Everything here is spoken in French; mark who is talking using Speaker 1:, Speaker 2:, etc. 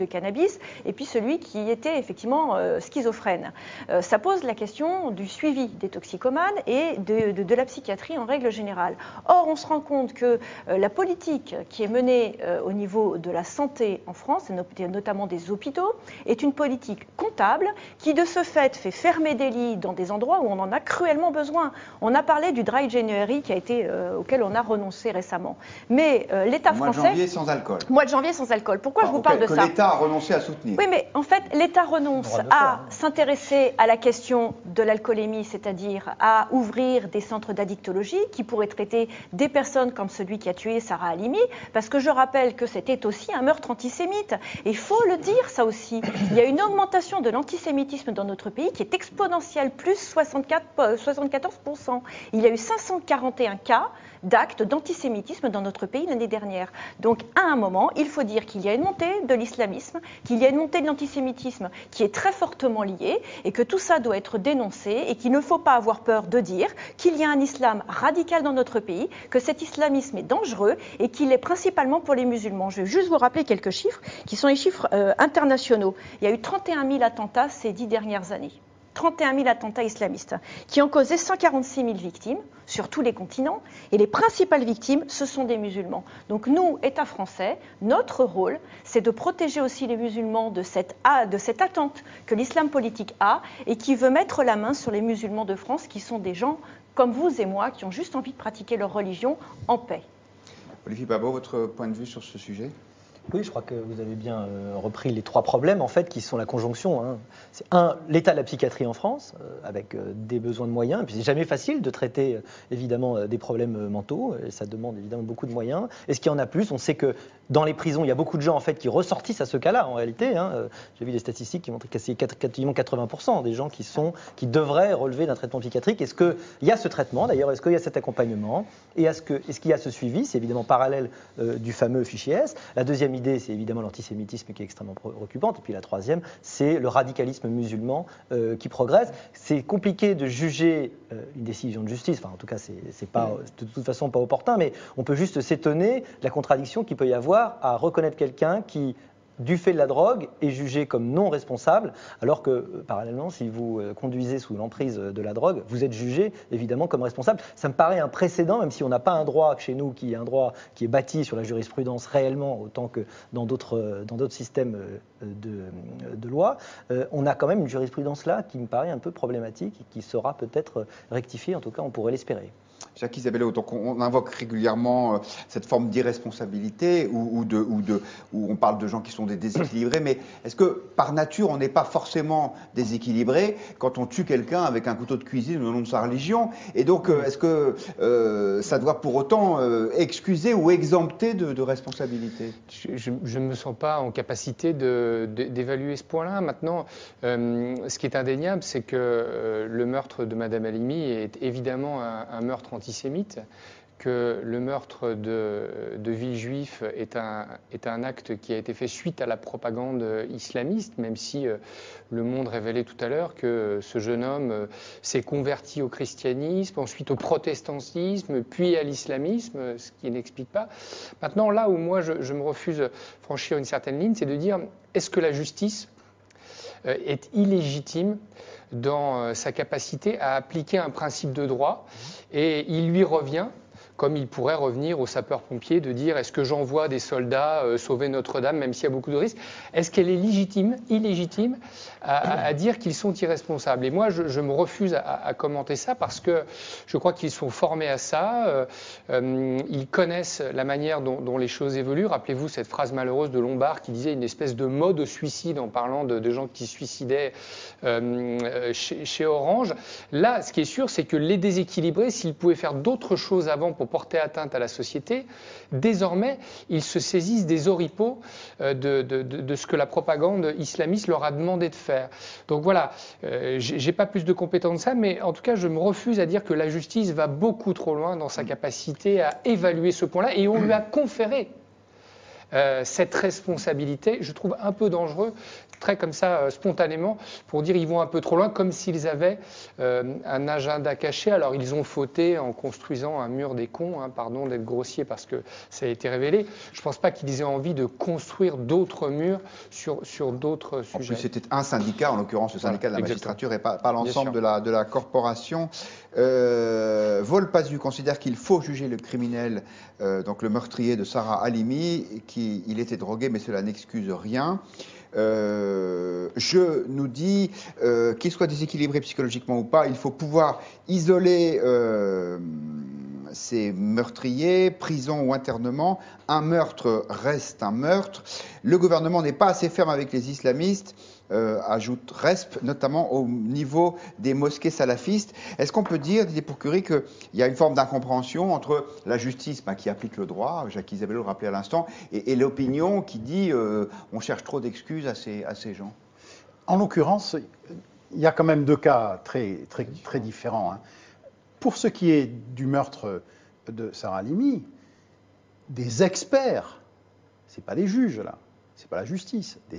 Speaker 1: de cannabis, et puis celui qui était effectivement schizophrène. Ça pose la question du suivi des toxicomanes et de la psychiatrie en règle générale. Or, on se rend compte que la politique qui est menée au niveau de la santé en France, et notamment des hôpitaux, est une politique comptable qui, de ce fait fermer des lits dans des endroits où on en a cruellement besoin. On a parlé du dry January auquel on a renoncé récemment. Mais l'État français...
Speaker 2: Mois de janvier sans alcool.
Speaker 1: Mois de janvier sans alcool. Pourquoi je vous parle de ça?
Speaker 2: Que l'État a renoncé à soutenir.
Speaker 1: Oui, mais en fait, l'État renonce à s'intéresser à la question de l'alcoolémie, c'est-à-dire à ouvrir des centres d'addictologie qui pourraient traiter des personnes comme celui qui a tué Sarah Halimi, parce que je rappelle que c'était aussi un meurtre antisémite. Et il faut le dire, ça aussi. Il y a une augmentation de l'antisémitisme dans notre pays qui est exponentielle, plus 74%. Il y a eu 541 cas d'actes d'antisémitisme dans notre pays l'année dernière. Donc, à un moment, il faut dire qu'il y a une montée de l'islamisme, qu'il y a une montée de l'antisémitisme qui est très fortement liée et que tout ça doit être dénoncé et qu'il ne faut pas avoir peur de dire qu'il y a un islam radical dans notre pays, que cet islamisme est dangereux et qu'il est principalement pour les musulmans. Je vais juste vous rappeler quelques chiffres qui sont les chiffres internationaux. Il y a eu 31 000 attentats ces 10 dernières années. 31 000 attentats islamistes qui ont causé 146 000 victimes sur tous les continents. Et les principales victimes, ce sont des musulmans. Donc nous, État français, notre rôle, c'est de protéger aussi les musulmans de cette attente que l'islam politique a et qui veut mettre la main sur les musulmans de France, qui sont des gens comme vous et moi, qui ont juste envie de pratiquer leur religion en paix.
Speaker 2: Olivier Babot, votre point de vue sur ce sujet ?
Speaker 3: Oui, je crois que vous avez bien repris les trois problèmes, en fait, qui sont la conjonction. Hein. C'est l'état de la psychiatrie en France, avec des besoins de moyens. Et puis, c'est jamais facile de traiter, évidemment, des problèmes mentaux. Et ça demande, évidemment, beaucoup de moyens. Est-ce qu'il y en a plus? On sait que dans les prisons, il y a beaucoup de gens, en fait, qui ressortissent à ce cas-là, en réalité. Hein. J'ai vu des statistiques qui montrent que c'est quasiment 80% des gens qui devraient relever d'un traitement psychiatrique. Est-ce qu'il y a ce traitement, d'ailleurs? Est-ce qu'il y a cet accompagnement? Et est-ce qu'il y a ce suivi? C'est évidemment parallèle du fameux fichier S. La deuxième idée, c'est évidemment l'antisémitisme qui est extrêmement préoccupante. Et puis la troisième, c'est le radicalisme musulman qui progresse. C'est compliqué de juger une décision de justice. Enfin, en tout cas, c'est pas, de toute façon pas opportun, mais on peut juste s'étonner de la contradiction qu'il peut y avoir à reconnaître quelqu'un qui, du fait de la drogue, est jugé comme non responsable, alors que, parallèlement, si vous conduisez sous l'emprise de la drogue, vous êtes jugé, évidemment, comme responsable. Ça me paraît un précédent, même si on n'a pas un droit chez nous qui est un droit qui est bâti sur la jurisprudence réellement, autant que dans d'autres systèmes de loi. On a quand même une jurisprudence là qui me paraît un peu problématique et qui sera peut-être rectifiée, en tout cas, on pourrait l'espérer.
Speaker 2: Jacques Isabello, donc on invoque régulièrement cette forme d'irresponsabilité où on parle de gens qui sont des déséquilibrés, mais est-ce que par nature on n'est pas forcément déséquilibré quand on tue quelqu'un avec un couteau de cuisine au nom de sa religion? Et donc est-ce que ça doit pour autant excuser ou exempter de responsabilité?
Speaker 4: Je ne me sens pas en capacité d'évaluer ce point-là. Maintenant, ce qui est indéniable, c'est que le meurtre de Madame Halimi est évidemment un meurtre antisémite, que le meurtre de Villejuif est un acte qui a été fait suite à la propagande islamiste, même si Le Monde révélait tout à l'heure que ce jeune homme s'est converti au christianisme, ensuite au protestantisme, puis à l'islamisme, ce qui n'explique pas. Maintenant, là où moi je me refuse à franchir une certaine ligne, c'est de dire, est-ce que la justice est illégitime dans sa capacité à appliquer un principe de droit, et il lui revient, comme il pourrait revenir aux sapeurs-pompiers, de dire est-ce que j'envoie des soldats sauver Notre-Dame, même s'il y a beaucoup de risques? Est-ce qu'elle est illégitime à dire qu'ils sont irresponsables? Et moi, je me refuse à commenter ça parce que je crois qu'ils sont formés à ça, ils connaissent la manière dont les choses évoluent. Rappelez-vous cette phrase malheureuse de Lombard qui disait une espèce de mode au suicide en parlant de gens qui se suicidaient chez Orange. Là, ce qui est sûr, c'est que les déséquilibrés, s'ils pouvaient faire d'autres choses avant pour porter atteinte à la société, désormais, ils se saisissent des oripeaux de ce que la propagande islamiste leur a demandé de faire. Donc voilà, j'ai pas plus de compétences que ça, mais en tout cas, je me refuse à dire que la justice va beaucoup trop loin dans sa capacité à évaluer ce point-là, et on lui a conféré cette responsabilité, je trouve un peu dangereux, très comme ça, spontanément, pour dire ils vont un peu trop loin, comme s'ils avaient un agenda caché. Alors ils ont fauté en construisant un mur des cons, hein, pardon d'être grossier parce que ça a été révélé. Je ne pense pas qu'ils aient envie de construire d'autres murs sur d'autres sujets.
Speaker 2: En plus, c'était un syndicat, en l'occurrence le syndicat de la magistrature, et pas l'ensemble de la corporation. Volpazu considère qu'il faut juger le criminel, donc le meurtrier de Sarah Halimi, qu'il était drogué, mais cela n'excuse rien. Je nous dis qu'il soit déséquilibré psychologiquement ou pas, il faut pouvoir isoler ces meurtriers, prison ou internement. Un meurtre reste un meurtre. Le gouvernement n'est pas assez ferme avec les islamistes, ajoute RESP, notamment au niveau des mosquées salafistes. Est-ce qu'on peut dire, Didier Pourcury, qu'il y a une forme d'incompréhension entre la justice qui applique le droit, Jacques Isabello le rappelait à l'instant, et l'opinion qui dit on cherche trop d'excuses à ces gens?
Speaker 5: En l'occurrence, il y a quand même deux cas très différents. Pour ce qui est du meurtre de Sarah Halimi, des experts, ce n'est pas les juges là, ce n'est pas la justice, des